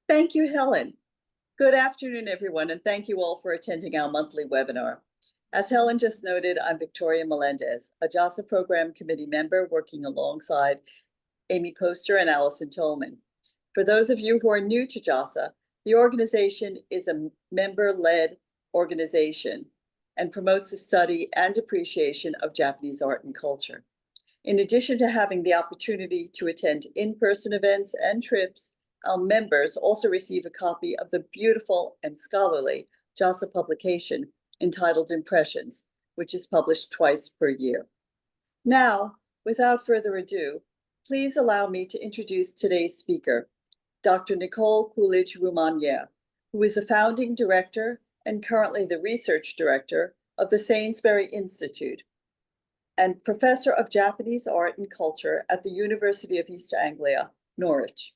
Thank you, Helen. Good afternoon, everyone, and thank you all for attending our monthly webinar. As Helen just noted, I'm Victoria Melendez, a JASA Program Committee member working alongside Amy Poster and Allison Tolman. For those of you who are new to JASA, the organization is a member-led organization and promotes the study and appreciation of Japanese art and culture. In addition to having the opportunity to attend in-person events and trips, our members also receive a copy of the beautiful and scholarly JASA publication entitled Impressions, which is published twice per year. Now, without further ado, please allow me to introduce today's speaker, Dr. Nicole Coolidge Rousmaniere, who is a founding director and currently the research director of the Sainsbury Institute and professor of Japanese art and culture at the University of East Anglia, Norwich.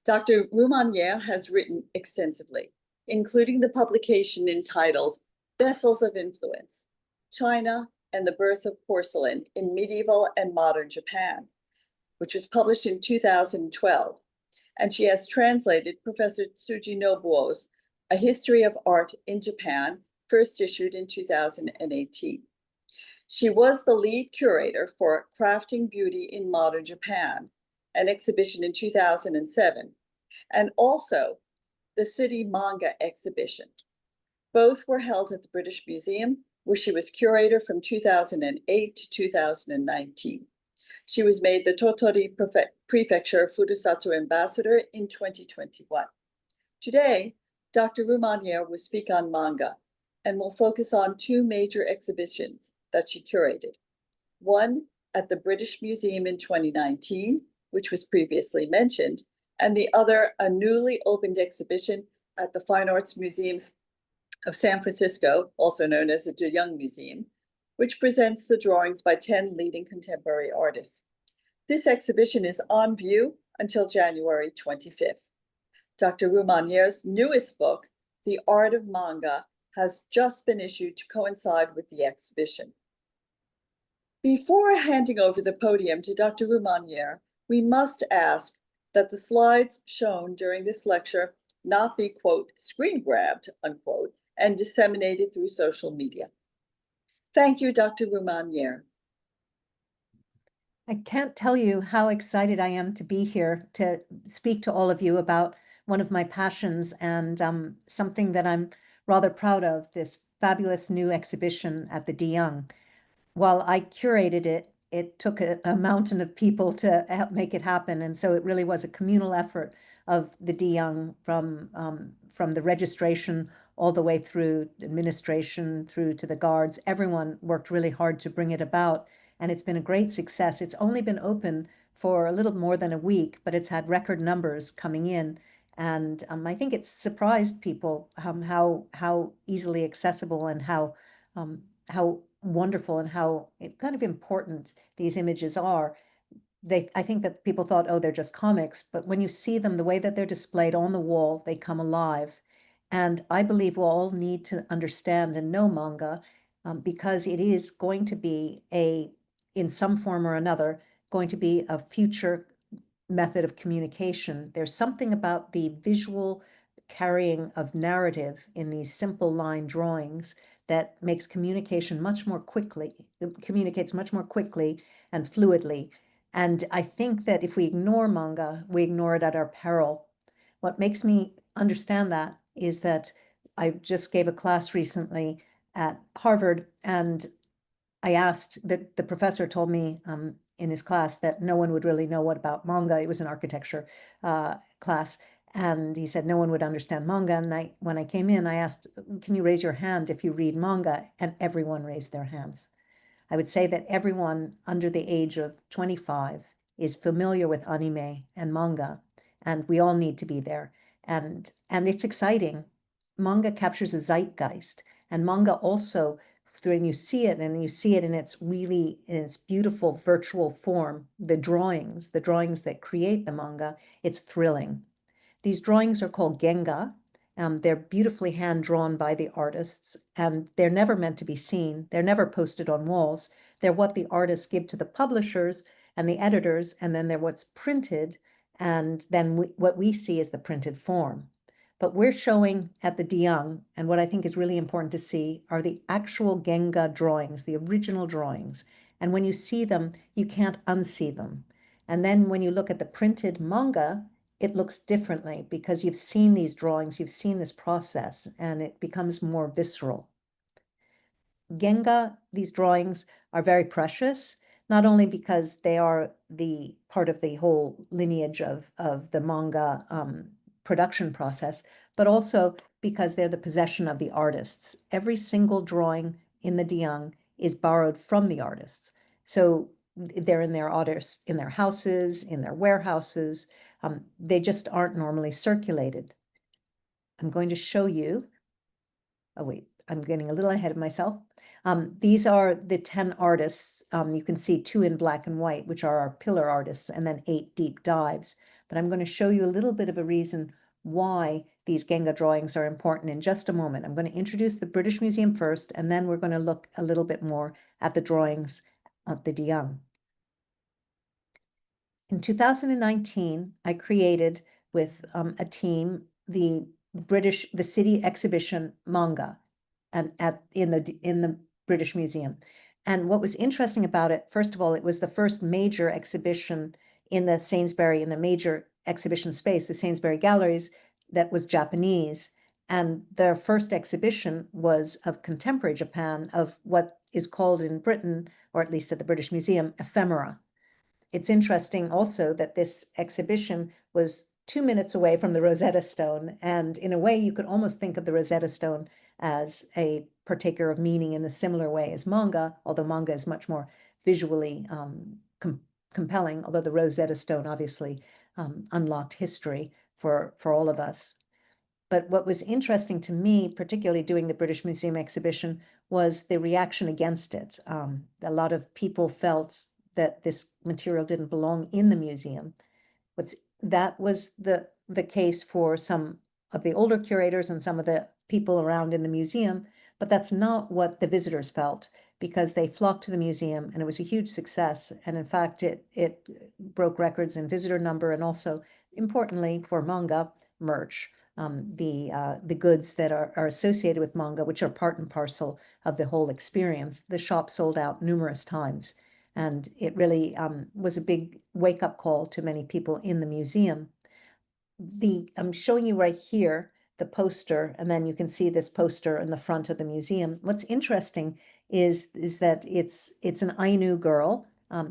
Dr. Rousmaniere has written extensively, including the publication entitled Vessels of Influence, China and the Birth of Porcelain in Medieval and Modern Japan, which was published in 2012. And she has translated Professor Tsuji Nobuo's A History of Art in Japan, first issued in 2018. She was the lead curator for Crafting Beauty in Modern Japan, an exhibition in 2007, and also the City Manga exhibition. Both were held at the British Museum, where she was curator from 2008 to 2019. She was made the Tottori Prefecture Furusato Ambassador in 2021. Today, Dr. Rousmaniere will speak on manga and will focus on two major exhibitions that she curated. One at the British Museum in 2019, which was previously mentioned, and the other a newly opened exhibition at the Fine Arts Museums of San Francisco, also known as the De Young Museum, which presents the drawings by 10 leading contemporary artists. This exhibition is on view until January 25th. Dr. Rousmaniere's newest book, The Art of Manga, has just been issued to coincide with the exhibition. Before handing over the podium to Dr. Rousmaniere, we must ask that the slides shown during this lecture not be, quote, screen grabbed, unquote, and disseminated through social media. Thank you, Dr. Rousmaniere. I can't tell you how excited I am to be here to speak to all of you about one of my passions and something that I'm rather proud of, this fabulous new exhibition at the De Young. While I curated it, it took a mountain of people to help make it happen. And so it really was a communal effort of the De Young from the registration all the way through administration, through to the guards. Everyone worked really hard to bring it about. And it's been a great success. It's only been open for a little more than a week, but it's had record numbers coming in. And I think it's surprised people how easily accessible and how wonderful and how kind of important these images are. I think that people thought, oh, they're just comics, but when you see them, the way that they're displayed on the wall, they come alive. And I believe we'll all need to understand and know manga because it is going to be in some form or another, going to be a future method of communication. There's something about the visual carrying of narrative in these simple line drawings that makes communicates much more quickly and fluidly. And I think that if we ignore manga, we ignore it at our peril. What makes me understand that is that I just gave a class recently at Harvard, and I asked that the professor told me in his class that no one would really know what about manga. It was an architecture class. And he said no one would understand manga. And when I came in, I asked, can you raise your hand if you read manga? And everyone raised their hands. I would say that everyone under the age of 25 is familiar with anime and manga, and we all need to be there. And it's exciting. Manga captures a zeitgeist, and manga also, when you see it and you see it in its beautiful virtual form, the drawings that create the manga, it's thrilling. These drawings are called genga. They're beautifully hand-drawn by the artists, and they're never meant to be seen. They're never posted on walls. They're what the artists give to the publishers and the editors, and then they're what's printed and then what we see is the printed form. But we're showing at the Diang, and what I think is really important to see are the actual genga drawings, the original drawings. And when you see them, you can't unsee them. And then when you look at the printed manga, it looks differently because you've seen these drawings, you've seen this process, and it becomes more visceral. Genga, these drawings are very precious, not only because they are the part of the whole lineage of the manga production process, but also because they're the possession of the artists. Every single drawing in the Diang is borrowed from the artists. So they're in their artists, in their houses, in their warehouses. They just aren't normally circulated. I'm going to show you. Oh, wait, I'm getting a little ahead of myself. These are the 10 artists. You can see 2 in black and white, which are our pillar artists, and then 8 deep dives. But I'm going to show you a little bit of a reason why these genga drawings are important in just a moment. I'm going to introduce the British Museum first, and then we're going to look a little bit more at the drawings of the Diang. In 2019, I created with a team the city exhibition manga and in the British Museum. And what was interesting about it, first of all, it was the first major exhibition in the Sainsbury, in the major exhibition space, the Sainsbury Galleries, that was Japanese. And their first exhibition was of contemporary Japan, of what is called in Britain, or at least at the British Museum, ephemera. It's interesting also that this exhibition was 2 minutes away from the Rosetta Stone. And in a way, you could almost think of the Rosetta Stone as a partaker of meaning in a similar way as manga, although manga is much more visually compelling, although the Rosetta Stone obviously unlocked history for all of us. But what was interesting to me, particularly doing the British Museum exhibition, was the reaction against it. A lot of people felt that this material didn't belong in the museum. That was the case for some of the older curators and some of the people around in the museum, but that's not what the visitors felt, because they flocked to the museum and it was a huge success. And in fact, it broke records in visitor number and also, importantly for manga, merch. The goods that are associated with manga, which are part and parcel of the whole experience. The shop sold out numerous times. And it really was a big wake-up call to many people in the museum. I'm showing you right here the poster, and then you can see this poster in the front of the museum. What's interesting is that it's an Ainu girl.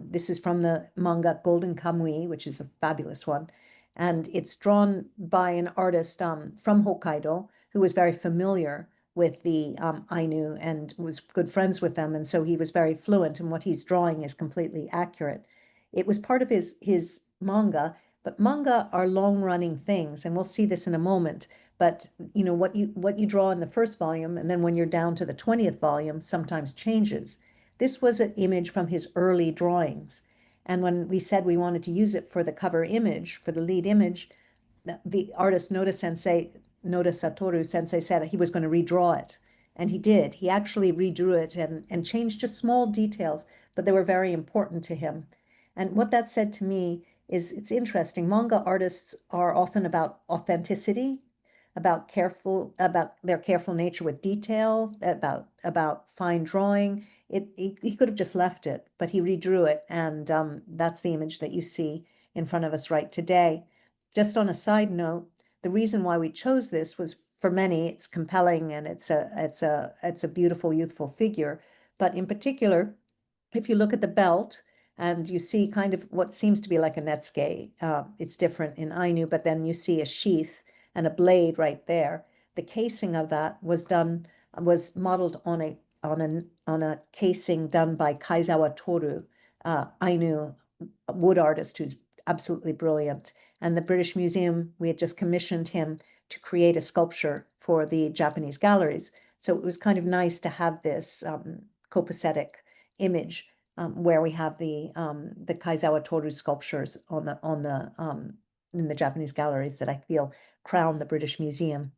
This is from the manga Golden Kamui, which is a fabulous one. And it's drawn by an artist from Hokkaido who was very familiar with the Ainu and was good friends with them. And so he was very fluent, and what he's drawing is completely accurate. It was part of his manga, but manga are long-running things, and we'll see this in a moment. But you know what you draw in the first volume, and then when you're down to the 20th volume, sometimes changes. This was an image from his early drawings. And when we said we wanted to use it for the cover image, for the lead image, the artist Noda Satoru Sensei said he was going to redraw it. And he did. He actually redrew it and changed just small details, but they were very important to him. And what that said to me is it's interesting. Manga artists are often about authenticity, about their careful nature with detail, about fine drawing. He could have just left it, but he redrew it, and that's the image that you see in front of us right today. Just on a side note, the reason why we chose this was, for many, it's compelling and it's a beautiful, youthful figure. But in particular, if you look at the belt and you see kind of what seems to be like a netsuke, it's different in Ainu, but then you see a sheath and a blade right there. The casing of that was modeled on a casing done by Kaizawa Toru, Ainu wood artist who's absolutely brilliant. And the British Museum, we had just commissioned him to create a sculpture for the Japanese galleries. So it was kind of nice to have this copacetic image where we have the Kaizawa Toru sculptures in the Japanese galleries that I feel crown the British Museum.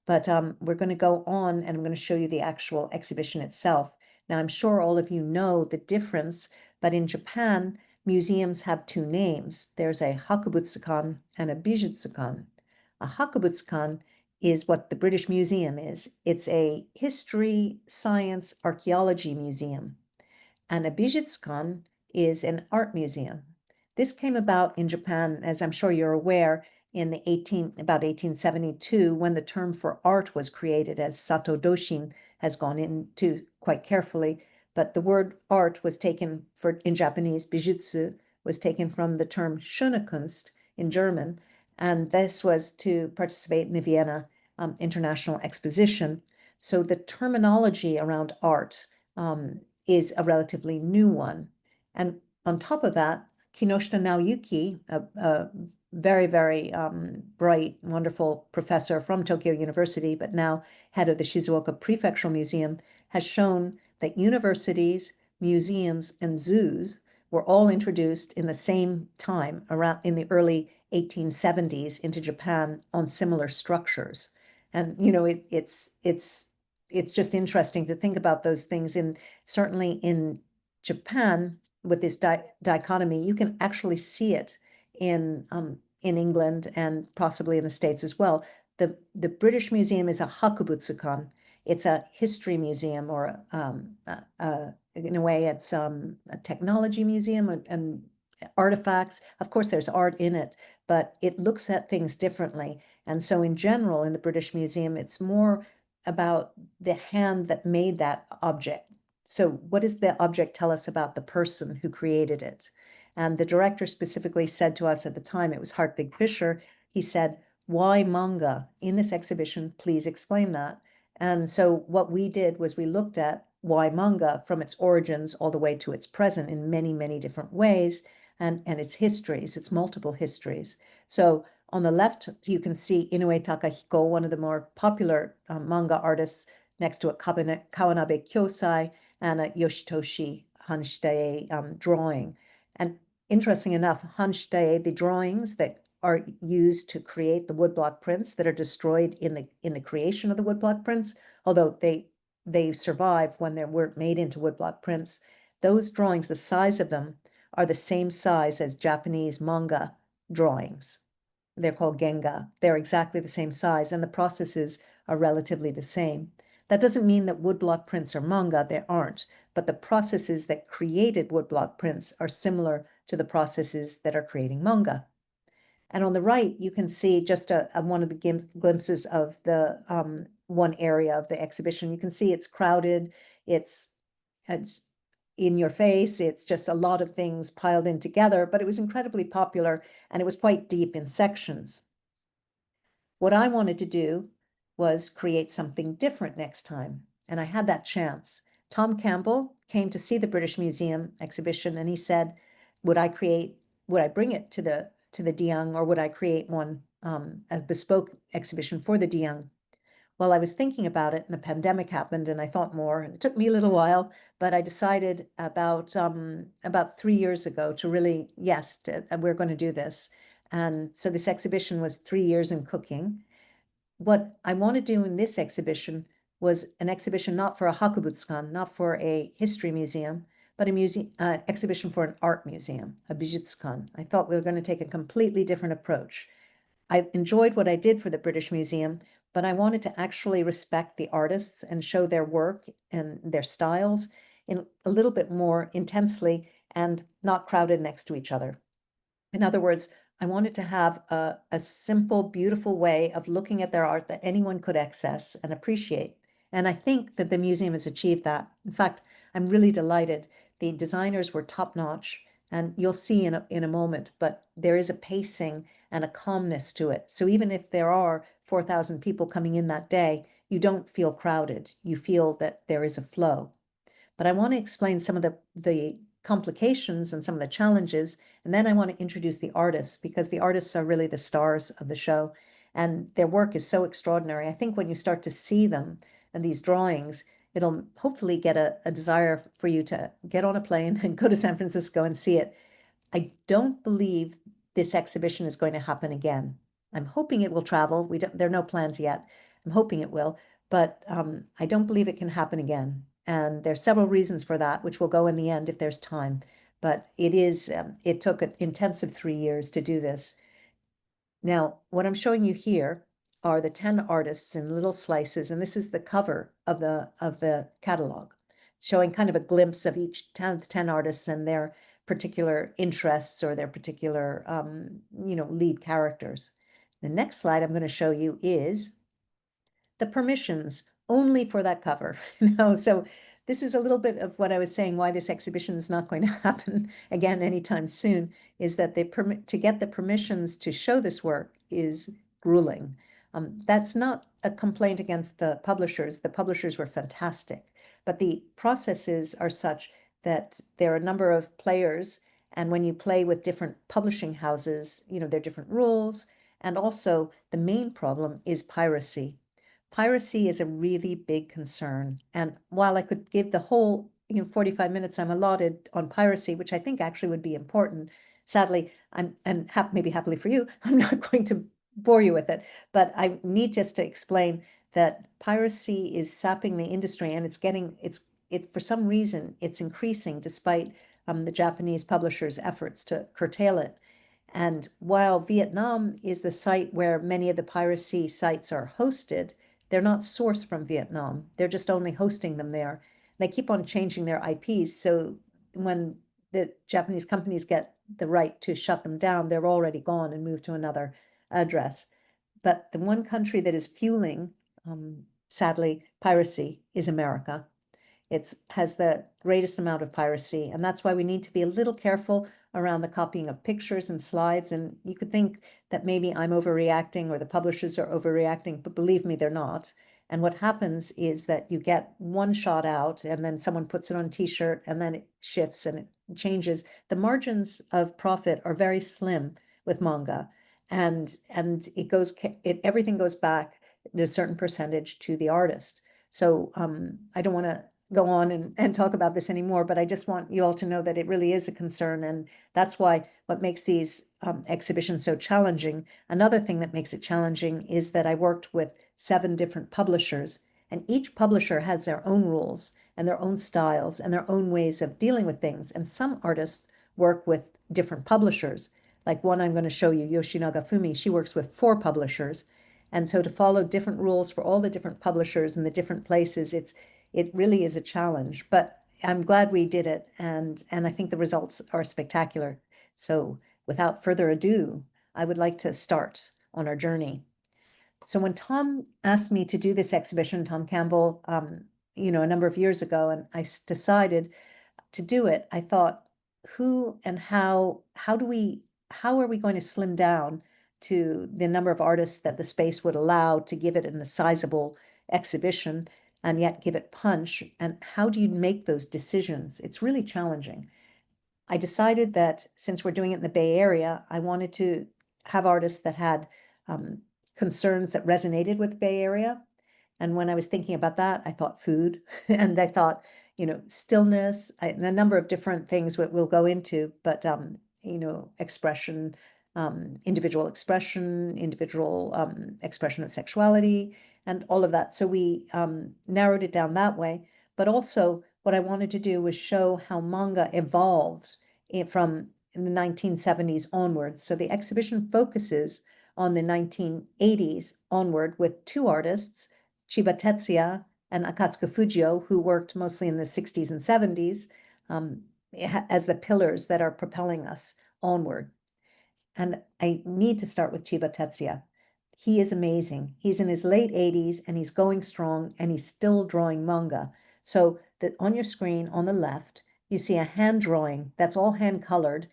But we're going to go on and I'm going to show you the actual exhibition itself. Now, I'm sure all of you know the difference, but in Japan, museums have two names. There's a Hakubutsukan and a Bijutsukan. A Hakubutsukan is what the British Museum is. It's a history, science, archaeology museum. And a Bijutsukan is an art museum. This came about in Japan, as I'm sure you're aware, in about 1872, when the term for art was created, as Sato Doshin has gone into quite carefully. But the word art was taken in Japanese, bijutsu, was taken from the term schöne Kunst in German. And this was to participate in the Vienna International Exposition. So the terminology around art is a relatively new one. And on top of that, Kinoshita Naoyuki, a very, very bright, wonderful professor from Tokyo University, but now head of the Shizuoka Prefectural Museum, has shown that universities, museums, and zoos were all introduced in the same time, around in the early 1870s, into Japan on similar structures. And it's just interesting to think about those things. And certainly in Japan, with this dichotomy, you can actually see it in England and possibly in the States as well. The British Museum is a Hakubutsukan. It's a history museum, or in a way, it's a technology museum and artifacts. Of course, there's art in it, but it looks at things differently. And so in general, in the British Museum, it's more about the hand that made that object. So what does the object tell us about the person who created it? And the director specifically said to us at the time, it was Hartwig Fischer, he said, "Why manga in this exhibition? Please explain that." And so what we did was we looked at why manga from its origins all the way to its present in many, many different ways, and its histories, its multiple histories. So on the left, you can see Inoue Takahiko, one of the more popular manga artists, next to a Kawanabe Kyosai and a Yoshitoshi Hanshitae drawing. And interesting enough, Hanshitae, the drawings that are used to create the woodblock prints that are destroyed in the creation of the woodblock prints, although they survive when they weren't made into woodblock prints, those drawings, the size of them, are the same size as Japanese manga drawings. They're called genga. They're exactly the same size, and the processes are relatively the same. That doesn't mean that woodblock prints are manga, they aren't, but the processes that created woodblock prints are similar to the processes that are creating manga. And on the right, you can see just one of the glimpses of the one area of the exhibition. You can see it's crowded, it's in your face, it's just a lot of things piled in together, but it was incredibly popular and it was quite deep in sections. What I wanted to do was create something different next time, and I had that chance. Tom Campbell came to see the British Museum exhibition, and he said, would I bring it to the Diang, or would I create one, a bespoke exhibition for the Diang? Well, I was thinking about it, and the pandemic happened, and I thought more, and it took me a little while, but I decided about 3 years ago to really, yes, we're going to do this. And so this exhibition was 3 years in cooking. What I want to do in this exhibition was an exhibition not for a Hakubutsukan, not for a history museum, but a exhibition for an art museum, a Bijutsukan. I thought we were going to take a completely different approach. I enjoyed what I did for the British Museum, but I wanted to actually respect the artists and show their work and their styles in a little bit more intensely and not crowded next to each other. In other words, I wanted to have a simple, beautiful way of looking at their art that anyone could access and appreciate. And I think that the museum has achieved that. In fact, I'm really delighted. The designers were top-notch, and you'll see in a moment, but there is a pacing and a calmness to it. So even if there are 4,000 people coming in that day, you don't feel crowded. You feel that there is a flow. But I want to explain some of the complications and some of the challenges, and then I want to introduce the artists, because the artists are really the stars of the show, and their work is so extraordinary. I think when you start to see them and these drawings, it'll hopefully get a desire for you to get on a plane and go to San Francisco and see it. I don't believe this exhibition is going to happen again. I'm hoping it will travel. There are no plans yet. I'm hoping it will, but I don't believe it can happen again. And there's several reasons for that, which will go in the end if there's time. but it took an intensive 3 years to do this. Now, what I'm showing you here are the 10 artists in little slices, and this is the cover of the catalog, showing kind of a glimpse of each 10 artists and their particular interests or their particular, lead characters. The next slide I'm going to show you is the permissions only for that cover. So this is a little bit of what I was saying, why this exhibition is not going to happen again anytime soon, is that to get the permissions to show this work is grueling. That's not a complaint against the publishers. The publishers were fantastic, but the processes are such that there are a number of players, and when you play with different publishing houses, there are different rules, and also the main problem is piracy. Piracy is a really big concern. And while I could give the whole 45 minutes I'm allotted on piracy, which I think actually would be important, sadly, maybe happily for you, I'm not going to bore you with it. But I need just to explain that piracy is sapping the industry, and for some reason, it's increasing despite the Japanese publishers' efforts to curtail it. And while Vietnam is the site where many of the piracy sites are hosted, they're not sourced from Vietnam. They're just only hosting them there. They keep on changing their IPs. So when the Japanese companies get the right to shut them down, they're already gone and moved to another address. But the one country that is fueling, sadly, piracy is America. It has the greatest amount of piracy, and that's why we need to be a little careful around the copying of pictures and slides. And you could think that maybe I'm overreacting or the publishers are overreacting, but believe me, they're not. And what happens is that you get one shot out, and then someone puts it on a t-shirt, and then it shifts and it changes. The margins of profit are very slim with manga, and everything goes back a certain percentage to the artist. So I don't want to go on and talk about this anymore, but I just want you all to know that it really is a concern, and that's why what makes these exhibitions so challenging. Another thing that makes it challenging is that I worked with 7 different publishers, and each publisher has their own rules and their own styles and their own ways of dealing with things. And some artists work with different publishers. Like one I'm going to show you, Yoshinaga Fumi, she works with 4 publishers. And so to follow different rules for all the different publishers in the different places, it really is a challenge, but I'm glad we did it, and I think the results are spectacular. So without further ado, I would like to start on our journey. So when Tom asked me to do this exhibition, Tom Campbell, a number of years ago, and I decided to do it, I thought, who and how are we going to slim down to the number of artists that the space would allow to give it in a sizable exhibition and yet give it punch? And how do you make those decisions? It's really challenging. I decided that since we're doing it in the Bay Area, I wanted to have artists that had concerns that resonated with the Bay Area. And when I was thinking about that, I thought food, and I thought, stillness, and a number of different things we'll go into, but, expression, individual expression of sexuality, and all of that. So we narrowed it down that way. But also, what I wanted to do was show how manga evolved from the 1970s onwards. So the exhibition focuses on the 1980s onward with 2 artists, Chiba Tetsuya and Akatsuka Fujio, who worked mostly in the 60s and 70s, as the pillars that are propelling us onward. And I need to start with Chiba Tetsuya. He is amazing. He's in his late 80s and he's going strong, and he's still drawing manga. So that on your screen on the left, you see a hand drawing that's all hand colored.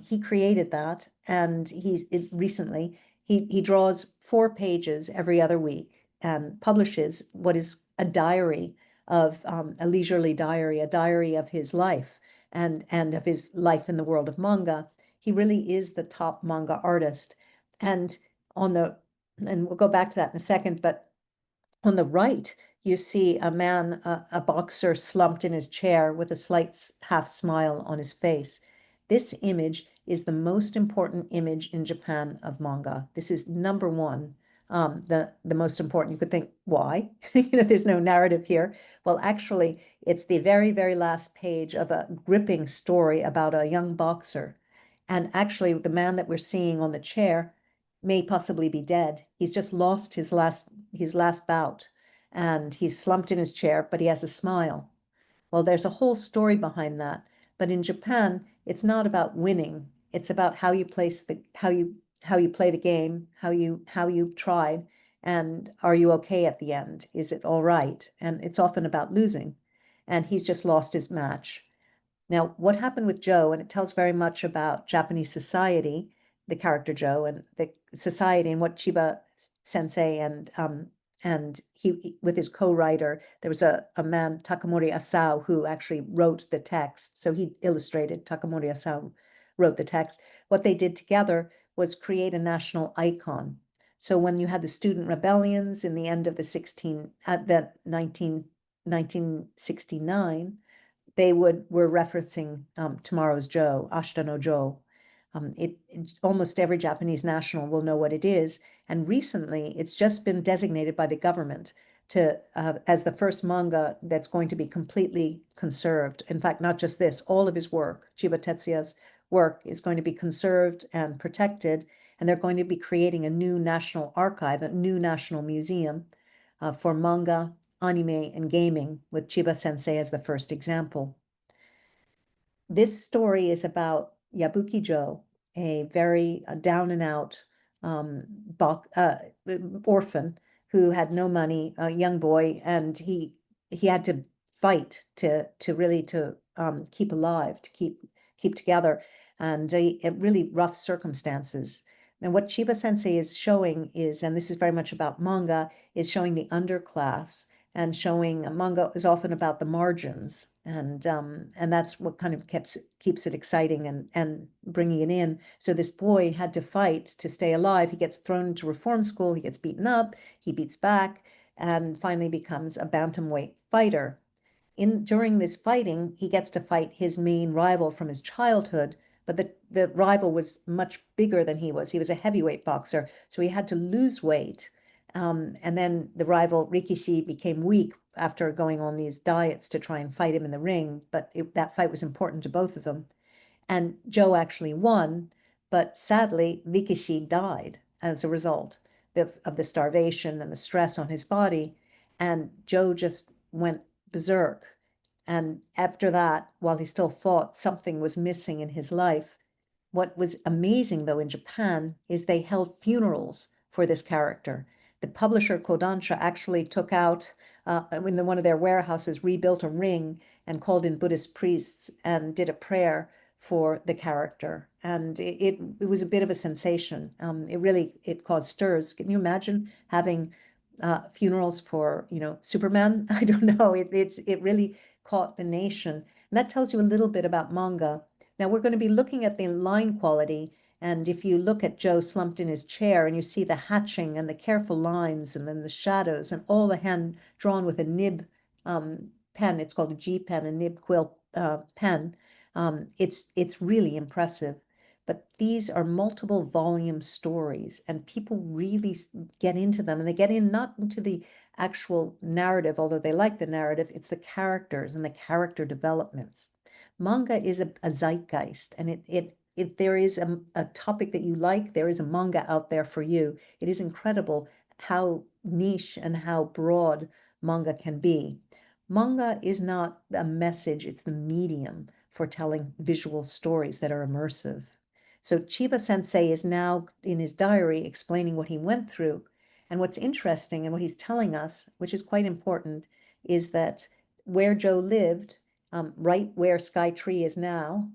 He created that, and recently he draws 4 pages every other week and publishes what is a diary of a leisurely diary, a diary of his life and of his life in the world of manga. He really is the top manga artist. And we'll go back to that in a second, but on the right, you see a man, a boxer, slumped in his chair with a slight half smile on his face. This image is the most important image in Japan of manga. This is number 1 the most important. You could think, why? There's no narrative here. Well, actually, it's the very, very last page of a gripping story about a young boxer. And actually, the man that we're seeing on the chair may possibly be dead. He's just lost his last bout, and he's slumped in his chair, but he has a smile. Well, there's a whole story behind that. But in Japan, it's not about winning. It's about how you play the game, how you tried, and are you okay at the end? Is it all right? And it's often about losing. And he's just lost his match. Now, what happened with Joe, and it tells very much about Japanese society, the character Joe, and the society, and what Chiba Sensei and he with his co-writer, there was a man, Takamori Asao, who actually wrote the text. So he illustrated, Takamori Asao wrote the text. What they did together was create a national icon. So when you had the student rebellions in the end of the 1969, they were referencing tomorrow's Joe, Ashita no Joe. Almost every Japanese national will know what it is. And recently, it's just been designated by the government as the first manga that's going to be completely conserved. In fact, not just this, all of his work, Chiba Tetsuya's work, is going to be conserved and protected. And they're going to be creating a new national archive, a new national museum for manga, anime, and gaming, with Chiba Sensei as the first example. This story is about Yabuki Joe, a very down and out orphan who had no money, a young boy, and he had to fight to really keep alive, to keep together, and really rough circumstances. And what Chiba Sensei is showing is, and this is very much about manga, is showing the underclass, and showing manga is often about the margins, and that's what kind of keeps it exciting and bringing it in. So this boy had to fight to stay alive. He gets thrown into reform school. He gets beaten up. He beats back, and finally becomes a bantamweight fighter. During this fighting, he gets to fight his main rival from his childhood, but the rival was much bigger than he was. He was a heavyweight boxer, so he had to lose weight. And then the rival Rikishi became weak after going on these diets to try and fight him in the ring, but that fight was important to both of them. And Joe actually won, but sadly, Rikishi died as a result of the starvation and the stress on his body. And Joe just went berserk. And after that, while he still fought, something was missing in his life. What was amazing, though, in Japan is they held funerals for this character. The publisher Kodansha actually took out, in one of their warehouses, rebuilt a ring and called in Buddhist priests and did a prayer for the character. And it was a bit of a sensation. It caused stirs. Can you imagine having funerals for, Superman? I don't know. It really caught the nation. And that tells you a little bit about manga. Now we're going to be looking at the line quality. And if you look at Joe slumped in his chair and you see the hatching and the careful lines and then the shadows and all the hand drawn with a nib pen, it's called a G pen, a nib quill pen. It's really impressive. But these are multiple volume stories, and people really get into them, and they get in not into the actual narrative, although they like the narrative, it's the characters and the character developments. Manga is a zeitgeist, and if there is a topic that you like, there is a manga out there for you. It is incredible how niche and how broad manga can be. Manga is not a message, it's the medium for telling visual stories that are immersive. So Chiba Sensei is now in his diary explaining what he went through. And what's interesting and what he's telling us, which is quite important, is that where Joe lived, right where Sky Tree is now,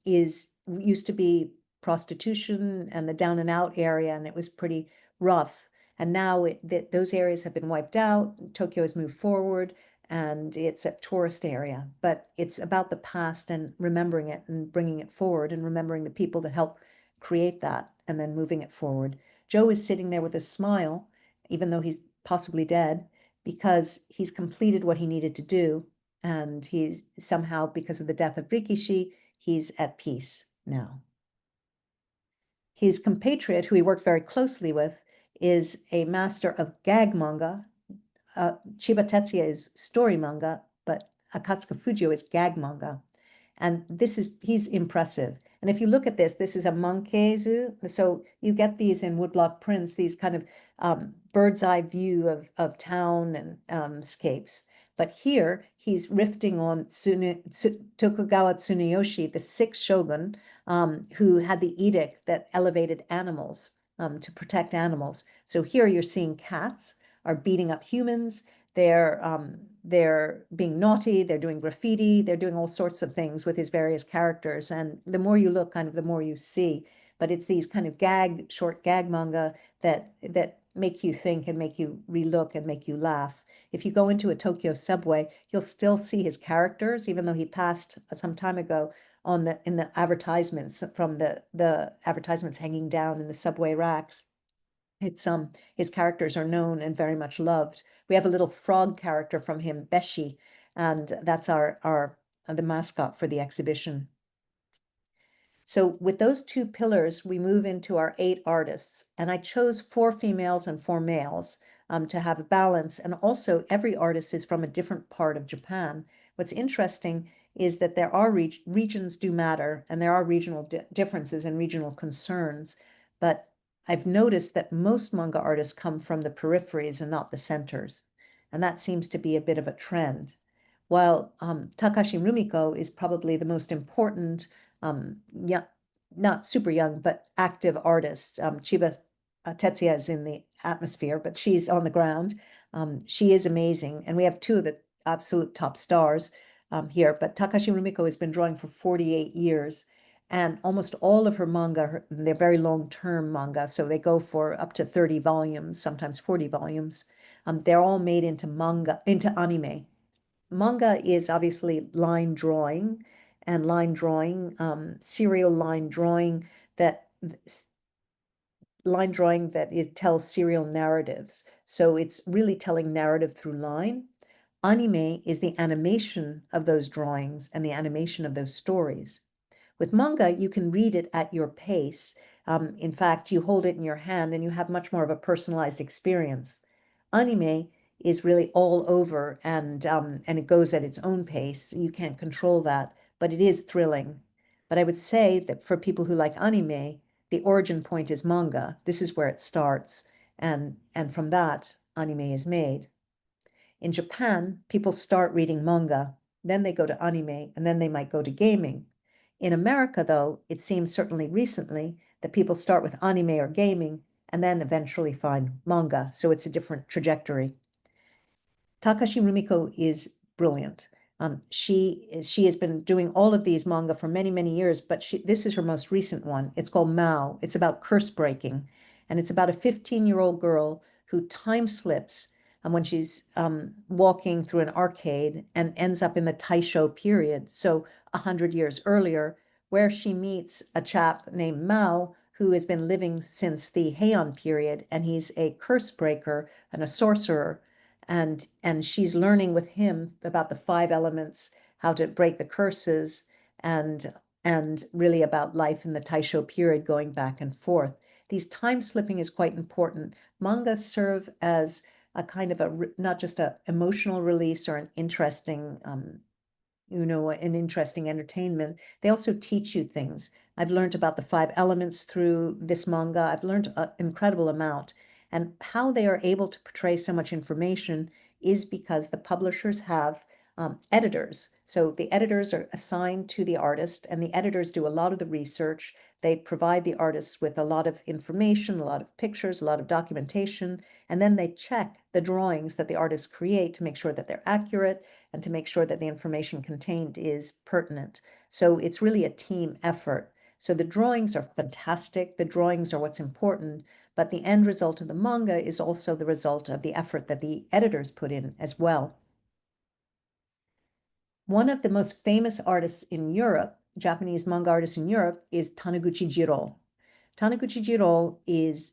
used to be prostitution and the down and out area, and it was pretty rough. And now those areas have been wiped out. Tokyo has moved forward, and it's a tourist area. But it's about the past and remembering it and bringing it forward and remembering the people that helped create that and then moving it forward. Joe is sitting there with a smile, even though he's possibly dead, because he's completed what he needed to do. And he's somehow, because of the death of Rikishi, he's at peace now. His compatriot, who he worked very closely with, is a master of gag manga. Chiba Tetsuya is story manga, but Akatsuka Fujio is gag manga. And he's impressive. And if you look at this is a mankeizu. So you get these in woodblock prints, these kind of bird's eye view of town and scapes. But here he's riffing on Tokugawa Tsuneyoshi, the sixth shogun, who had the edict that elevated animals to protect animals. So here you're seeing cats are beating up humans. They're being naughty, they're doing graffiti, they're doing all sorts of things with his various characters. And the more you look, kind of the more you see. But it's these kind of short gag manga that make you think and make you relook and make you laugh. If you go into a Tokyo subway, you'll still see his characters, even though he passed some time ago in the advertisements from the advertisements hanging down in the subway racks. It's his characters are known and very much loved. We have a little frog character from him, Beshi, and that's the mascot for the exhibition. So with those two pillars, we move into our 8 artists, and I chose 4 females and 4 males to have a balance. And also, every artist is from a different part of Japan. What's interesting is that there are regions do matter, and there are regional differences and regional concerns, but I've noticed that most manga artists come from the peripheries and not the centers, and that seems to be a bit of a trend. While Takashi Rumiko is probably the most important, young, not super young, but active artist. Chiba Tetsuya is in the atmosphere, but she's on the ground. She is amazing, and we have 2 of the absolute top stars here. But Takashi Rumiko has been drawing for 48 years. And almost all of her manga, they're very long-term manga, so they go for up to 30 volumes, sometimes 40 volumes. They're all made into anime. Manga is obviously line drawing, serial line drawing that it tells serial narratives. So it's really telling narrative through line. Anime is the animation of those drawings and the animation of those stories. With manga, you can read it at your pace. In fact, you hold it in your hand and you have much more of a personalized experience. Anime is really all over and it goes at its own pace. You can't control that, but it is thrilling. But I would say that for people who like anime, the origin point is manga. This is where it starts, and from that, anime is made. In Japan, people start reading manga, then they go to anime, and then they might go to gaming. In America, though, it seems certainly recently that people start with anime or gaming and then eventually find manga, so it's a different trajectory. Takashi Rumiko is brilliant. She has been doing all of these manga for many, many years, but this is her most recent one. It's called Mao. It's about curse breaking, and it's about a 15-year-old girl who time slips when she's walking through an arcade and ends up in the Taisho period, so 100 years earlier, where she meets a chap named Mao who has been living since the Heian period, and he's a curse breaker and a sorcerer. And she's learning with him about the 5 elements, how to break the curses, and really about life in the Taisho period, going back and forth. These time slipping is quite important. Manga serve as a kind of not just an emotional release or an interesting an interesting entertainment. They also teach you things. I've learned about the 5 elements through this manga. I've learned an incredible amount. And how they are able to portray so much information is because the publishers have editors. So the editors are assigned to the artist, and the editors do a lot of the research. They provide the artists with a lot of information, a lot of pictures, a lot of documentation, and then they check the drawings that the artists create to make sure that they're accurate and to make sure that the information contained is pertinent. So it's really a team effort. So the drawings are fantastic. The drawings are what's important, but the end result of the manga is also the result of the effort that the editors put in as well. One of the most famous artists in Europe, Japanese manga artists in Europe, is Taniguchi Jiro. Taniguchi Jiro is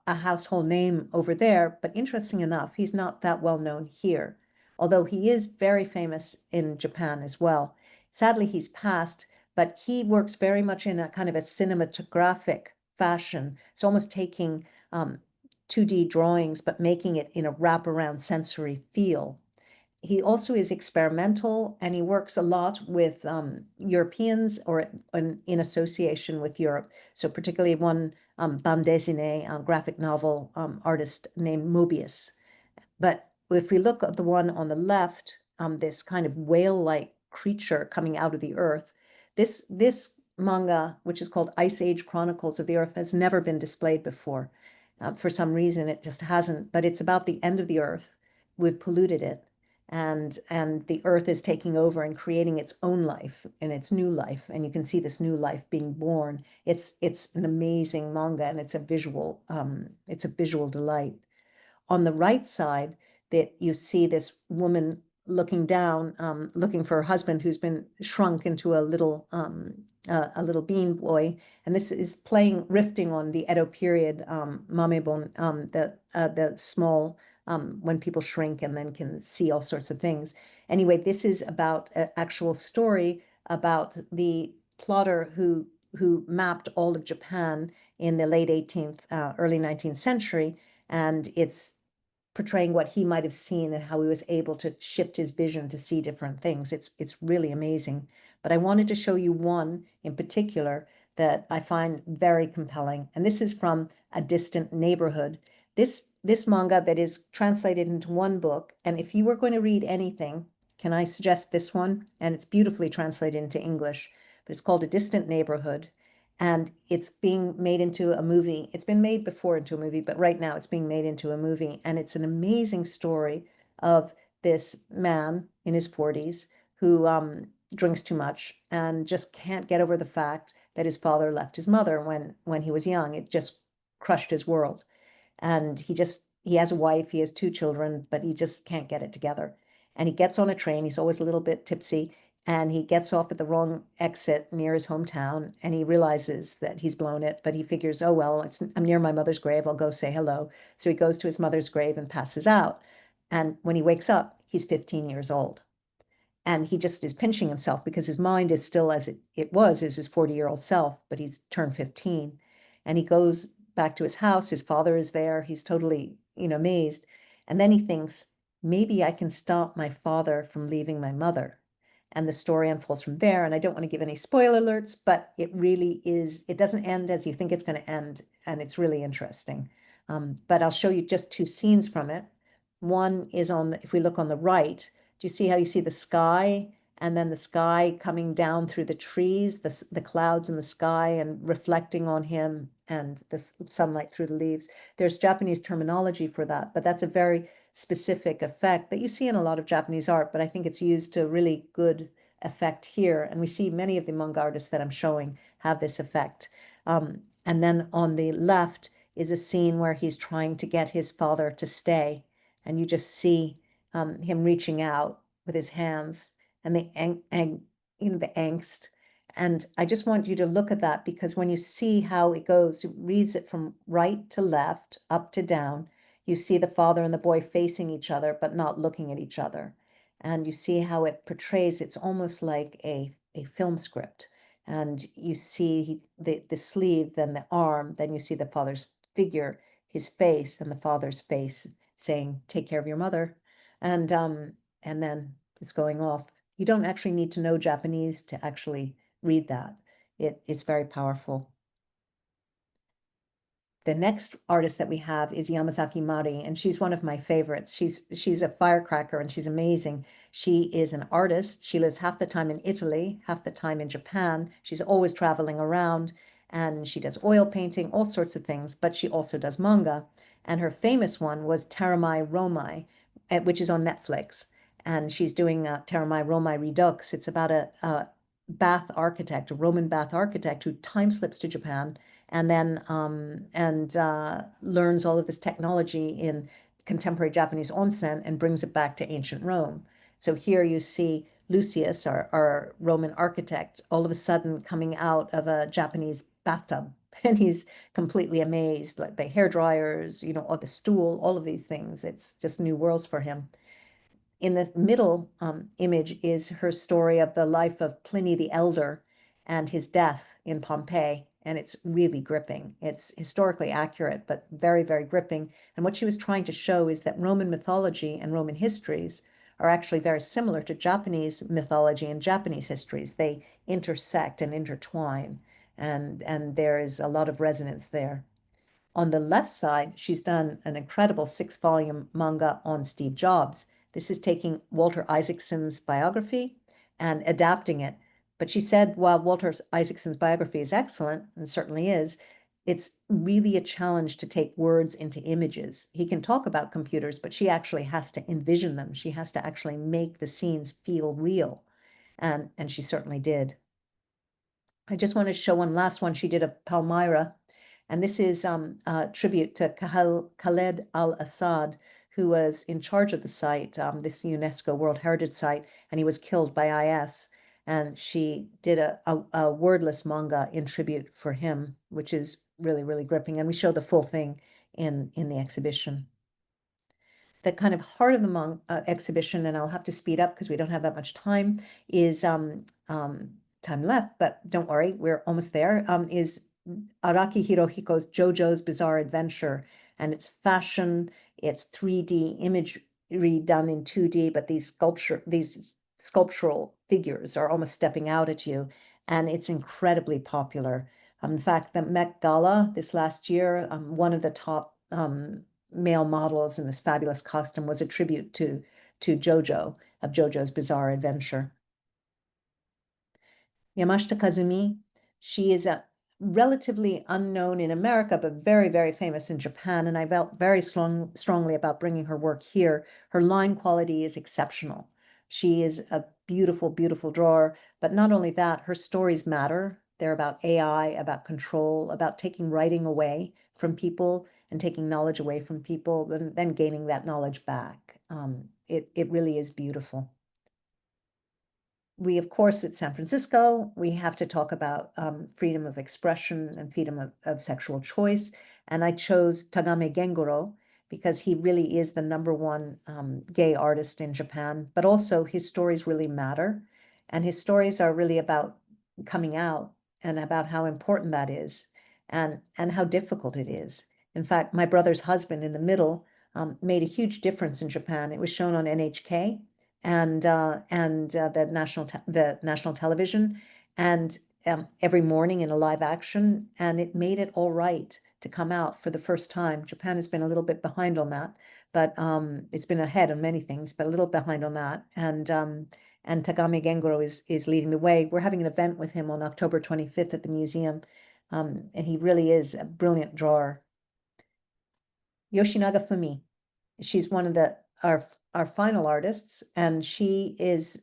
a household name over there, but interesting enough, he's not that well known here, although he is very famous in Japan as well. Sadly, he's passed, but he works very much in a kind of a cinematographic fashion. It's almost taking 2D drawings, but making it in a wraparound sensory feel. He also is experimental, and he works a lot with Europeans or in association with Europe. So particularly one bande dessinée, graphic novel artist named Mobius. But if we look at the one on the left, this kind of whale-like creature coming out of the earth, this manga, which is called Ice Age Chronicles of the Earth, has never been displayed before. For some reason, it just hasn't. But it's about the end of the earth. We've polluted it, and the earth is taking over and creating its own life and its new life. And you can see this new life being born. It's an amazing manga, and it's a visual delight. On the right side, that you see this woman looking down, looking for her husband who's been shrunk into a little bean boy, and this is playing riffing on the Edo period mamebon, the small when people shrink and then can see all sorts of things. Anyway, this is about an actual story about the plotter who mapped all of Japan in the late 18th, early 19th century, and it's portraying what he might have seen and how he was able to shift his vision to see different things. It's really amazing. But I wanted to show you one in particular that I find very compelling. And this is from A Distant Neighborhood. This manga that is translated into one book. And if you were going to read anything, can I suggest this one? And it's beautifully translated into English, but it's called A Distant Neighborhood. And it's being made into a movie. It's been made before into a movie, but right now it's being made into a movie. And it's an amazing story of this man in his 40s who drinks too much and just can't get over the fact that his father left his mother when he was young. It just crushed his world. And he has a wife, he has 2 children, but he just can't get it together. And he gets on a train. He's always a little bit tipsy, and he gets off at the wrong exit near his hometown, and he realizes that he's blown it, but he figures, oh, well, I'm near my mother's grave. I'll go say hello. So he goes to his mother's grave and passes out. And when he wakes up, he's 15 years old. And he just is pinching himself because his mind is still as it was as his 40-year-old self, but he's turned 15. And he goes back to his house. His father is there. He's totally, amazed. And then he thinks, maybe I can stop my father from leaving my mother. And the story unfolds from there. And I don't want to give any spoiler alerts, but it really is, it doesn't end as you think it's going to end. And it's really interesting. But I'll show you just 2 scenes from it. One is if we look on the right, do you see how you see the sky and then the sky coming down through the trees, the clouds in the sky and reflecting on him and the sunlight through the leaves? There's Japanese terminology for that, but that's a very specific effect that you see in a lot of Japanese art, but I think it's used to really good effect here. And we see many of the manga artists that I'm showing have this effect. And then on the left is a scene where he's trying to get his father to stay. And you just see him reaching out with his hands and the angst. And I just want you to look at that, because when you see how it goes, it reads it from right to left, up to down. You see the father and the boy facing each other, but not looking at each other. And you see how it portrays, it's almost like a film script. And you see the sleeve, then the arm, then you see the father's figure, his face, and the father's face saying, take care of your mother. And then it's going off. You don't actually need to know Japanese to actually read that. It's very powerful. The next artist that we have is Yamazaki Mari, and she's one of my favorites. She's a firecracker, and she's amazing. She is an artist. She lives half the time in Italy, half the time in Japan. She's always traveling around, and she does oil painting, all sorts of things, but she also does manga. And her famous one was Taramai Romai, which is on Netflix. And she's doing Taramai Romai Redux. It's about a bath architect, a Roman bath architect who time slips to Japan and then learns all of this technology in contemporary Japanese onsen and brings it back to ancient Rome. So here you see Lucius, our Roman architect, all of a sudden coming out of a Japanese bathtub, and he's completely amazed, like the hair dryers, or the stool, all of these things. It's just new worlds for him. In the middle image is her story of the life of Pliny the Elder and his death in Pompeii. and it's really gripping. It's historically accurate, but very, very gripping. And what she was trying to show is that Roman mythology and Roman histories are actually very similar to Japanese mythology and Japanese histories. They intersect and intertwine, and there is a lot of resonance there. On the left side, she's done an incredible 6-volume manga on Steve Jobs. This is taking Walter Isaacson's biography and adapting it. But she said, while Walter Isaacson's biography is excellent, and certainly is, it's really a challenge to take words into images. He can talk about computers, but she actually has to envision them. She has to actually make the scenes feel real. And she certainly did. I just want to show one last one she did of Palmyra. And this is a tribute to Khaled al-Assad, who was in charge of the site, this UNESCO World Heritage Site, and he was killed by IS. And she did a wordless manga in tribute for him, which is really, really gripping. And we show the full thing in the exhibition. The kind of heart of the exhibition, and I'll have to speed up because we don't have that much time, is time left, but don't worry, we're almost there, is Araki Hirohiko's JoJo's Bizarre Adventure. And it's fashion, it's 3D imagery done in 2D, but these sculptural figures are almost stepping out at you. And it's incredibly popular. In fact, the Met Gala this last year, one of the top male models in this fabulous costume was a tribute to JoJo, of JoJo's Bizarre Adventure. Yamashita Kazumi, she is a relatively unknown in America, but very, very famous in Japan. And I felt very strongly about bringing her work here. Her line quality is exceptional. She is a beautiful, beautiful drawer. But not only that, her stories matter. They're about AI, about control, about taking writing away from people and taking knowledge away from people, and then gaining that knowledge back. It really is beautiful. We, of course, at San Francisco, we have to talk about freedom of expression and freedom of sexual choice. And I chose Tagame Gengoro because he really is the #1 gay artist in Japan, but also his stories really matter. And his stories are really about coming out and about how important that is and how difficult it is. In fact, my brother's husband in the middle made a huge difference in Japan. It was shown on NHK and the national television, and every morning in a live action, and it made it all right to come out for the first time. Japan has been a little bit behind on that, but it's been ahead on many things, but a little behind on that. And Tagame Gengoro is leading the way. We're having an event with him on October 25th at the museum, and he really is a brilliant drawer. Yoshinaga Fumi, she's one of our final artists, and she is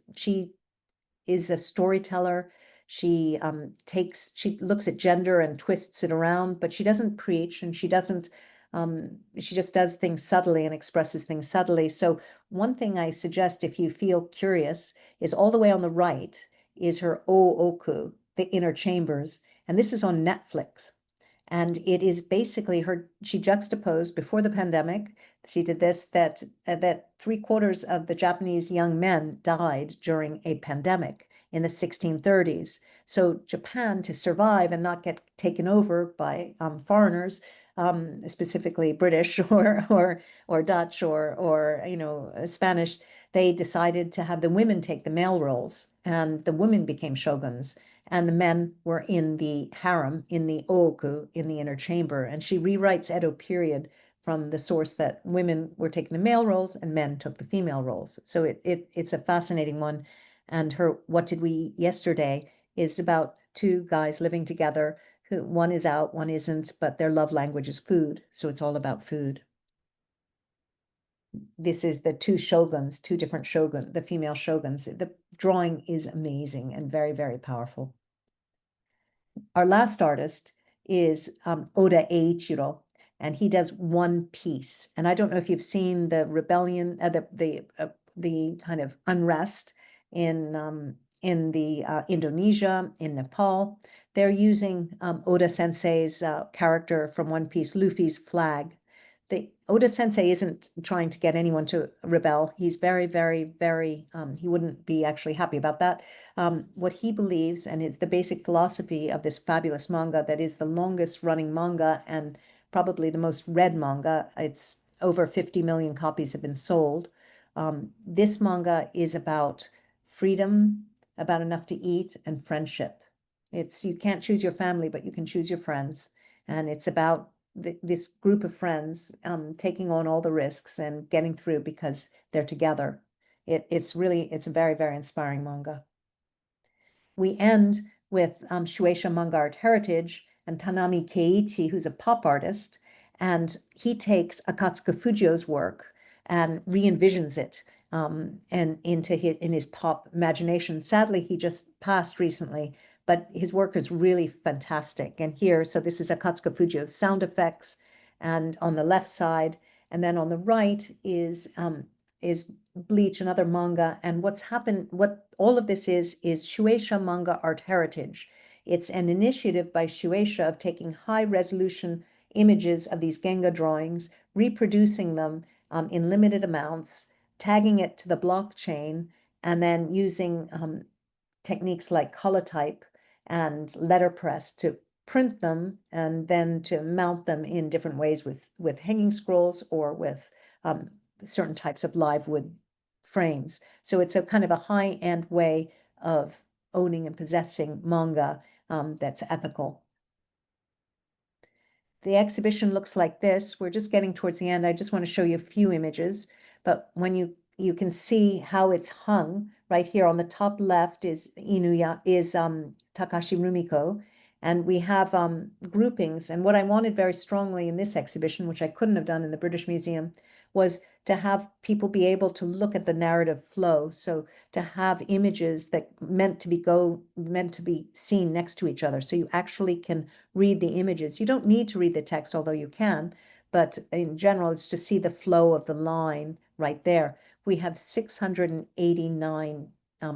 a storyteller. She looks at gender and twists it around, but she doesn't preach, and she just does things subtly and expresses things subtly. So one thing I suggest, if you feel curious, is all the way on the right is her O-Oku, the Inner Chambers, and this is on Netflix. And it is basically she juxtaposed before the pandemic. She did this, that 3/4 of the Japanese young men died during a pandemic in the 1630s. So Japan, to survive and not get taken over by foreigners, specifically British or Dutch or Spanish, they decided to have the women take the male roles, and the women became shoguns. And the men were in the harem, in the ooku, in the inner chamber. And she rewrites Edo period from the source that women were taking the male roles and men took the female roles. So it's a fascinating one. And her What Did We Eat Yesterday is about two guys living together, who one is out, one isn't, but their love language is food. So it's all about food. This is the two different shogun, the female shoguns. The drawing is amazing and very, very powerful. Our last artist is Oda Eiichiro, and he does One Piece. And I don't know if you've seen the rebellion, the kind of unrest in Indonesia, in Nepal. They're using Oda Sensei's character from One Piece, Luffy's flag, the Oda Sensei isn't trying to get anyone to rebel. He's very, very, very, he wouldn't be actually happy about that. What he believes, and is the basic philosophy of this fabulous manga that is the longest running manga and probably the most read manga. It's over 50 million copies have been sold. This manga is about freedom, about enough to eat, and friendship. You can't choose your family, but you can choose your friends. And it's about this group of friends taking on all the risks and getting through because they're together. It's a very, very inspiring manga. We end with Shueisha Manga Art Heritage and Tanami Keiichi, who's a pop artist, and he takes Akatsuka Fujio's work and re-envisions it and in his pop imagination. Sadly, he just passed recently, but his work is really fantastic. And here, so this is Akatsuka Fujio's sound effects, and on the left side, and then on the right is Bleach, another manga. And what's happened, what all of this is Shueisha Manga Art Heritage. It's an initiative by Shueisha of taking high resolution images of these genga drawings, reproducing them in limited amounts, tagging it to the blockchain, and then using techniques like holotype and letterpress to print them and then to mount them in different ways with hanging scrolls or with certain types of live wood frames. So it's a kind of a high-end way of owning and possessing manga that's ethical. The exhibition looks like this. We're just getting towards the end. I just want to show you a few images, but when you can see how it's hung right here on the top left is Takashi Rumiko, and we have groupings. And what I wanted very strongly in this exhibition, which I couldn't have done in the British Museum, was to have people be able to look at the narrative flow. So to have images that meant to be seen next to each other. So you actually can read the images. You don't need to read the text, although you can, but in general, it's to see the flow of the line right there. We have 689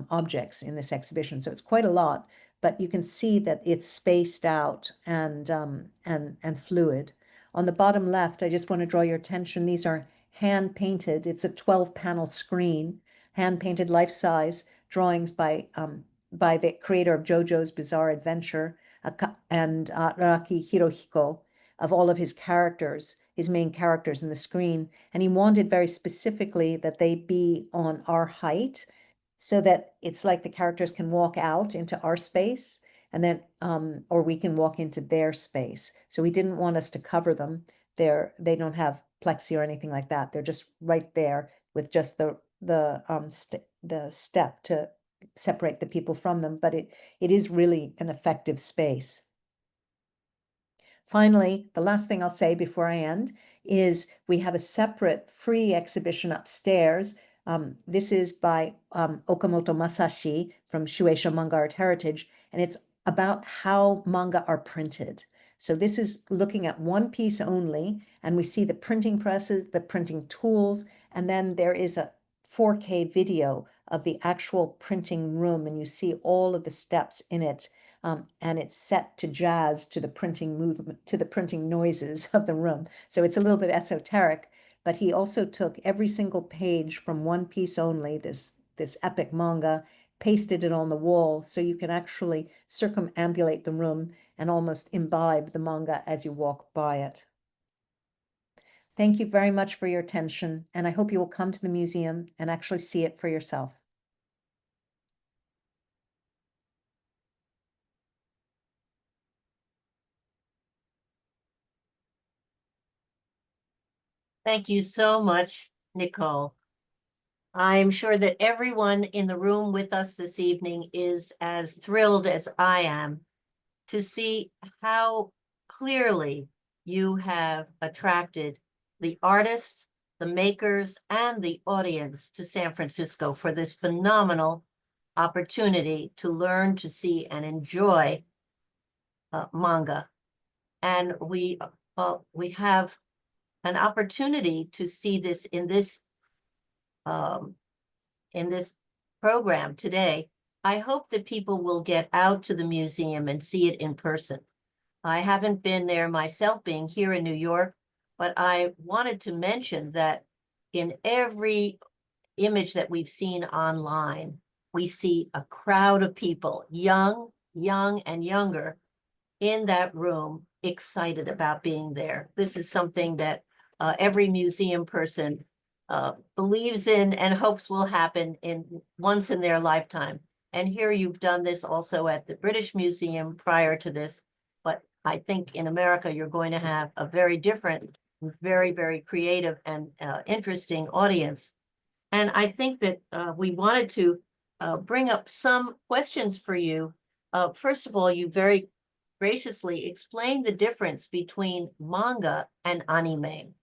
objects in this exhibition, so it's quite a lot, but you can see that it's spaced out and fluid. On the bottom left, I just want to draw your attention. These are hand painted. It's a 12-panel screen, hand painted life-size drawings by the creator of JoJo's Bizarre Adventure and Araki Hirohiko, of all of his characters, his main characters in the screen. And he wanted very specifically that they be on our height so that it's like the characters can walk out into our space and then, or we can walk into their space. So he didn't want us to cover them. They don't have plexi or anything like that. They're just right there with just the step to separate the people from them, but it is really an effective space. Finally, the last thing I'll say before I end is we have a separate free exhibition upstairs. This is by Okamoto Masashi from Shueisha Manga Art Heritage, and it's about how manga are printed. So this is looking at one piece only, and we see the printing presses, the printing tools, and then there is a 4K video of the actual printing room, and you see all of the steps in it. And it's set to jazz, to the printing movement, to the printing noises of the room. So it's a little bit esoteric, but he also took every single page from one piece only, this epic manga, pasted it on the wall so you can actually circumambulate the room and almost imbibe the manga as you walk by it. Thank you very much for your attention, and I hope you will come to the museum and actually see it for yourself. Thank you so much, Nicole. I'm sure that everyone in the room with us this evening is as thrilled as I am to see how clearly you have attracted the artists, the makers, and the audience to San Francisco for this phenomenal opportunity to learn, to see, and enjoy manga. And we have an opportunity to see this in this program today. I hope that people will get out to the museum and see it in person. I haven't been there myself, being here in New York. but I wanted to mention that in every image that we've seen online, we see a crowd of people, young and younger, in that room, excited about being there. This is something that every museum person believes in and hopes will happen once in their lifetime. And here you've done this also at the British Museum prior to this, but I think in America, you're going to have a very different, very, very creative and interesting audience. And I think that we wanted to bring up some questions for you. First of all, you very graciously explained the difference between manga and anime.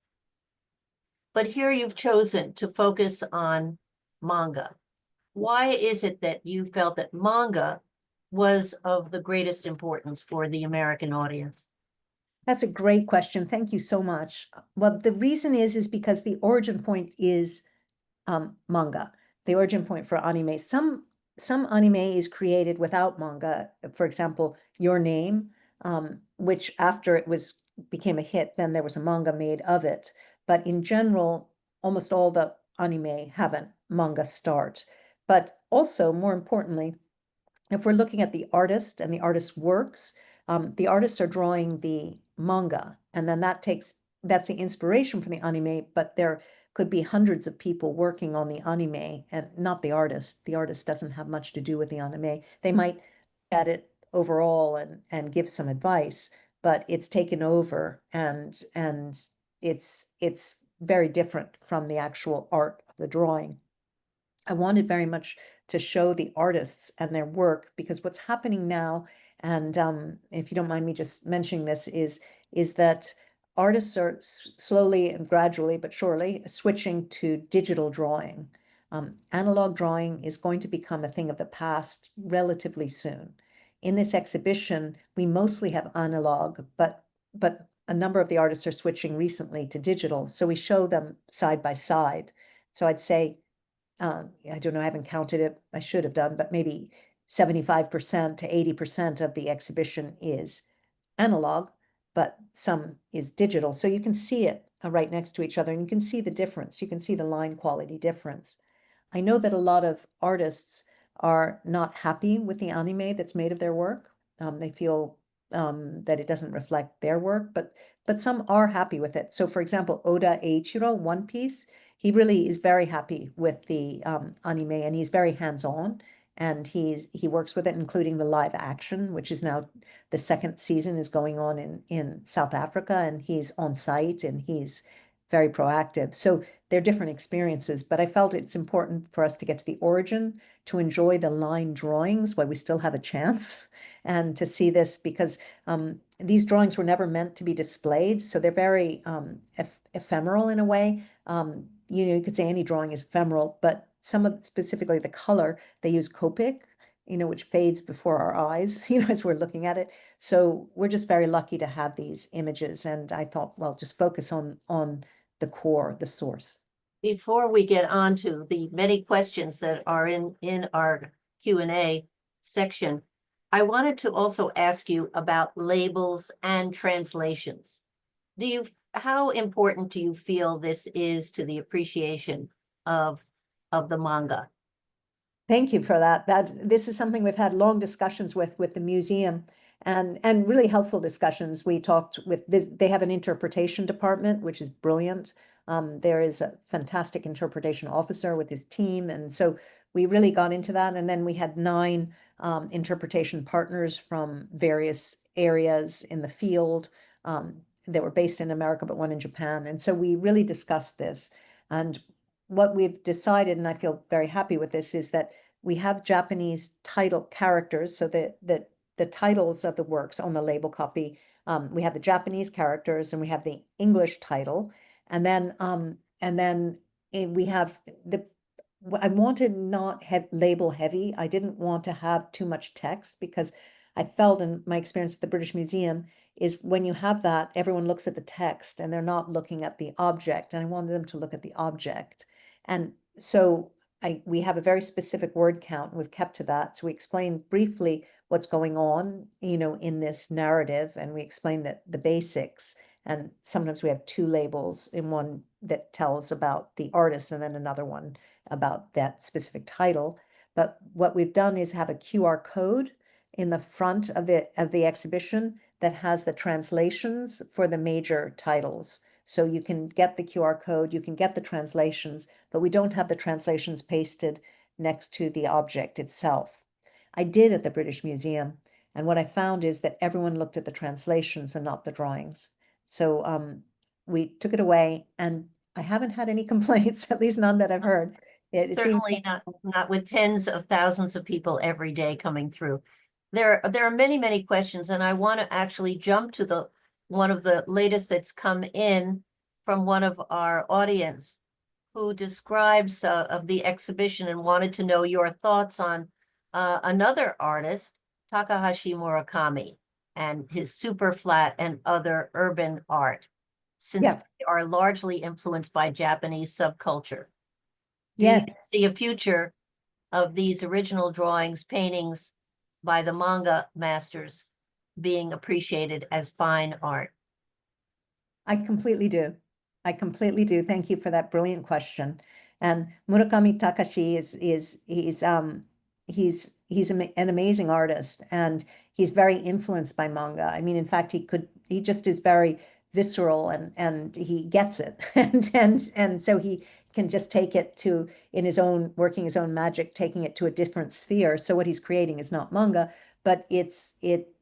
But here you've chosen to focus on manga. Why is it that you felt that manga was of the greatest importance for the American audience? That's a great question. Thank you so much. Well, the reason is because the origin point is manga, the origin point for anime. Some anime is created without manga. For example, Your Name, which after it became a hit, then there was a manga made of it. But in general, almost all the anime have a manga start. But also, more importantly, if we're looking at the artist and the artist's works, the artists are drawing the manga, and then that's the inspiration for the anime, but there could be hundreds of people working on the anime and not the artist. The artist doesn't have much to do with the anime. They might add it overall and give some advice, but it's taken over and it's very different from the actual art of the drawing. I wanted very much to show the artists and their work, because what's happening now, and if you don't mind me just mentioning this, is that artists are slowly and gradually but surely switching to digital drawing. Analog drawing is going to become a thing of the past relatively soon. In this exhibition, we mostly have analog, but a number of the artists are switching recently to digital, so we show them side by side. So I'd say, I don't know, I haven't counted it, I should have done, but maybe 75% to 80% of the exhibition is analog, but some is digital. So you can see it right next to each other, and you can see the difference. You can see the line quality difference. I know that a lot of artists are not happy with the anime that's made of their work. They feel that it doesn't reflect their work, but some are happy with it. So for example, Oda Eiichiro, One Piece, he really is very happy with the anime, and he's very hands-on, and he works with it, including the live action, which is now the second season is going on in South Africa, and he's on site and he's very proactive. So they're different experiences, but I felt it's important for us to get to the origin, to enjoy the line drawings while we still have a chance, and to see this, because these drawings were never meant to be displayed, so they're very ephemeral in a way. You could say any drawing is ephemeral, but specifically the color, they use Copic, which fades before our eyes, as we're looking at it. So we're just very lucky to have these images. And I thought, well, just focus on the core, the source. Before we get on to the many questions that are in our Q&A section, I wanted to also ask you about labels and translations. How important do you feel this is to the appreciation of the manga? Thank you for that. This is something we've had long discussions with the museum, and really helpful discussions. We talked with this, they have an interpretation department, which is brilliant. There is a fantastic interpretation officer with his team, and so we really got into that. And then we had 9 interpretation partners from various areas in the field. They were based in America, but one in Japan. And so we really discussed this. And what we've decided, and I feel very happy with this, is that we have Japanese title characters, so the titles of the works on the label copy, we have the Japanese characters and we have the English title, and then we have I wanted not have label heavy. I didn't want to have too much text, because I felt in my experience at the British Museum is when you have that, everyone looks at the text and they're not looking at the object, and I wanted them to look at the object. And so we have a very specific word count, and we've kept to that. So we explain briefly what's going on, in this narrative, and we explain the basics, And sometimes we have two labels, in one that tells about the artist and then another one about that specific title. But what we've done is have a QR code in the front of the exhibition that has the translations for the major titles. So you can get the QR code, you can get the translations, but we don't have the translations pasted next to the object itself. I did at the British Museum, and what I found is that everyone looked at the translations and not the drawings. So we took it away, and I haven't had any complaints, at least none that I've heard. It seems Certainly not with tens of thousands of people every day coming through. There are many, many questions, and I want to actually jump to one of the latest that's come in from one of our audience who describes of the exhibition and wanted to know your thoughts on another artist, Takahashi Murakami, and his super flat and other urban art, since Yeah. they are largely influenced by Japanese subculture. Do Yes. you see a future of these original drawings, paintings by the manga masters being appreciated as fine art? I completely do. I completely do. Thank you for that brilliant question. And Murakami Takashi he's an amazing artist, and he's very influenced by manga. I mean, in fact, he just is very visceral, and he gets it. And so he can just take it to, in his own, working his own magic, taking it to a different sphere. So what he's creating is not manga, but it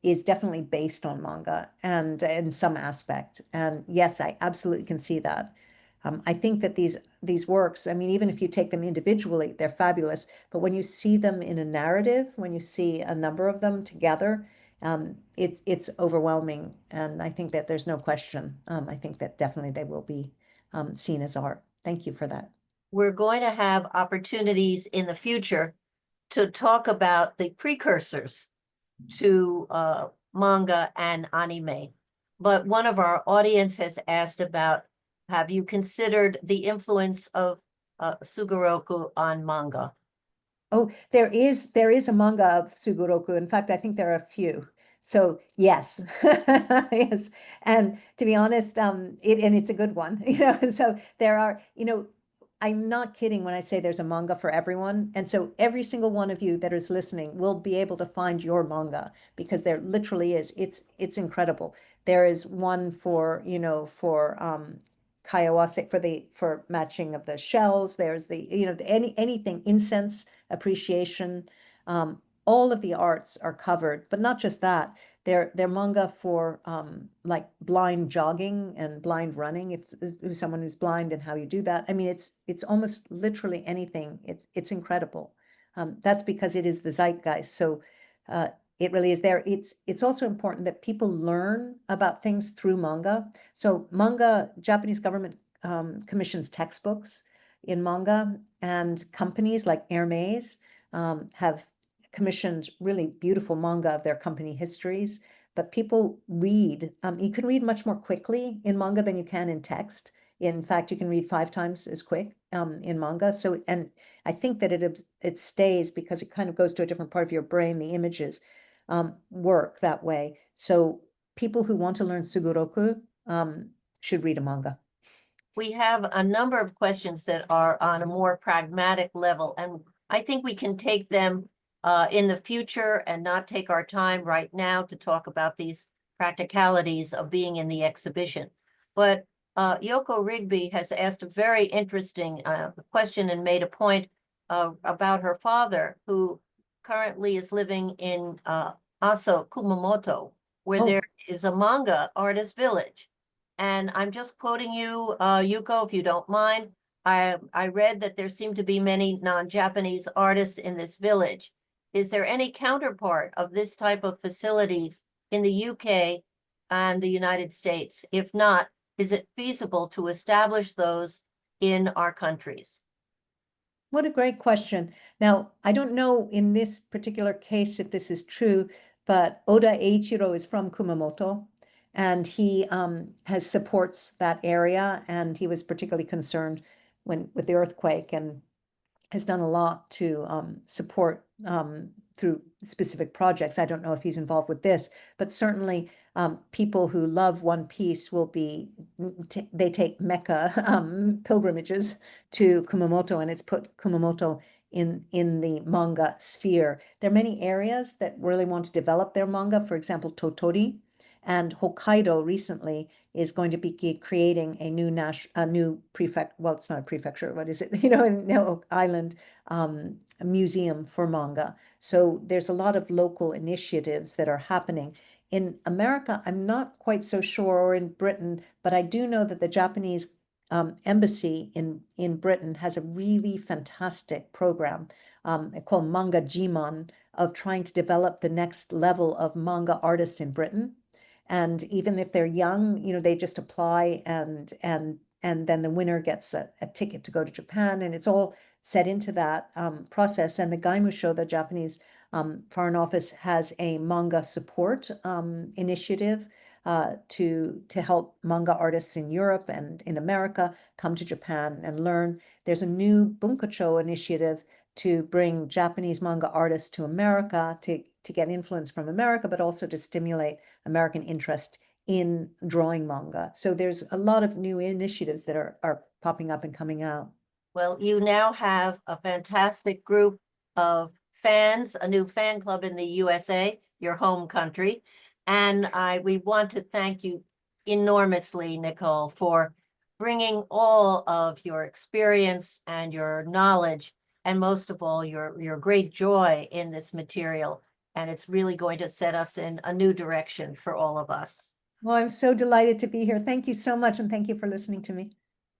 is definitely based on manga, and in some aspect. And yes, I absolutely can see that. I think that these works, I mean, even if you take them individually, they're fabulous. But when you see them in a narrative, when you see a number of them together, it's overwhelming. And I think that there's no question. I think that definitely they will be seen as art. Thank you for that. We're going to have opportunities in the future to talk about the precursors to manga and anime. But one of our audience has asked about, have you considered the influence of Sugoroku on manga? Oh, there is a manga of Sugoroku. In fact, I think there are a few. So yes, yes. And to be honest, it's a good one, And so there are, I'm not kidding when I say there's a manga for everyone. And so every single one of you that is listening will be able to find your manga, because there literally is. It's incredible. There is one for, for Kaiawase, for matching of the shells. There's anything, incense appreciation. All of the arts are covered, but not just that. They're manga for like blind jogging and blind running. If someone who's blind, and how you do that. I mean, it's almost literally anything. It's incredible. That's because it is the zeitgeist. So it really is there. It's also important that people learn about things through manga. So manga, Japanese government commissions textbooks in manga, and companies like Hermes have commissioned really beautiful manga of their company histories. But people read, you can read much more quickly in manga than you can in text. In fact, you can read 5 times as quick in manga. So, and I think that it stays because it kind of goes to a different part of your brain. The images work that way. So people who want to learn Sugoroku should read a manga. We have a number of questions that are on a more pragmatic level, and I think we can take them in the future and not take our time right now to talk about these practicalities of being in the exhibition. But Yoko Rigby has asked a very interesting question and made a point about her father, who currently is living in Aso, Kumamoto, where Oh. there is a manga artist village. And I'm just quoting you, Yuko, if you don't mind. I read that there seem to be many non-Japanese artists in this village. Is there any counterpart of this type of facilities in the UK and the United States? If not, is it feasible to establish those in our countries? What a great question. Now, I don't know in this particular case if this is true, but Oda Eiichiro is from Kumamoto, and he has supports that area, and he was particularly concerned with the earthquake, and has done a lot to support through specific projects. I don't know if he's involved with this, but certainly people who love One Piece will be, they take Mecca pilgrimages to Kumamoto, and it's put Kumamoto in the manga sphere. There are many areas that really want to develop their manga. For example, Totori, and Hokkaido recently is going to be creating a new prefect. Well, it's not a prefecture. What is it? In no island a museum for manga. So there's a lot of local initiatives that are happening. In America, I'm not quite so sure, or in Britain, but I do know that the Japanese embassy in Britain has a really fantastic program called Manga Jimon, of trying to develop the next level of manga artists in Britain. And even if they're young, they just apply, and then the winner gets a ticket to go to Japan, and it's all set into that process. And the Gaimusho, the Japanese Foreign Office, has a manga support initiative to help manga artists in Europe and in America come to Japan and learn. There's a new Bunkacho initiative to bring Japanese manga artists to America to get influence from America, but also to stimulate American interest in drawing manga. So there's a lot of new initiatives that are popping up and coming out. Well, you now have a fantastic group of fans, a new fan club in the USA, your home country. And we want to thank you enormously, Nicole, for bringing all of your experience and your knowledge, and most of all, your great joy in this material. And it's really going to set us in a new direction for all of us. Well, I'm so delighted to be here. Thank you so much, and thank you for listening to me.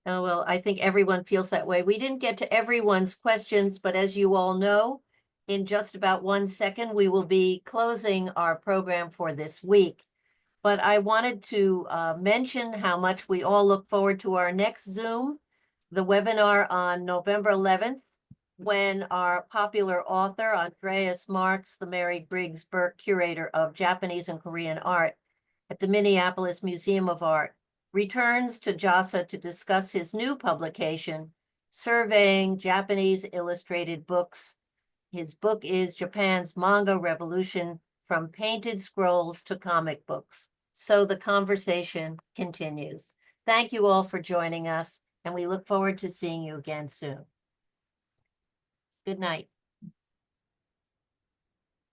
Oh, well, I think everyone feels that way. We didn't get to everyone's questions, but as you all know, in just about 1 second, we will be closing our program for this week. But I wanted to mention how much we all look forward to our next Zoom, the webinar on November 11th, when our popular author, Andreas Marx, the Mary Briggs Burke Curator of Japanese and Korean Art at the Minneapolis Museum of Art, returns to JASA to discuss his new publication, Surveying Japanese Illustrated Books. His book is Japan's Manga Revolution, from Painted Scrolls to Comic Books. So the conversation continues. Thank you all for joining us, and we look forward to seeing you again soon. Good night.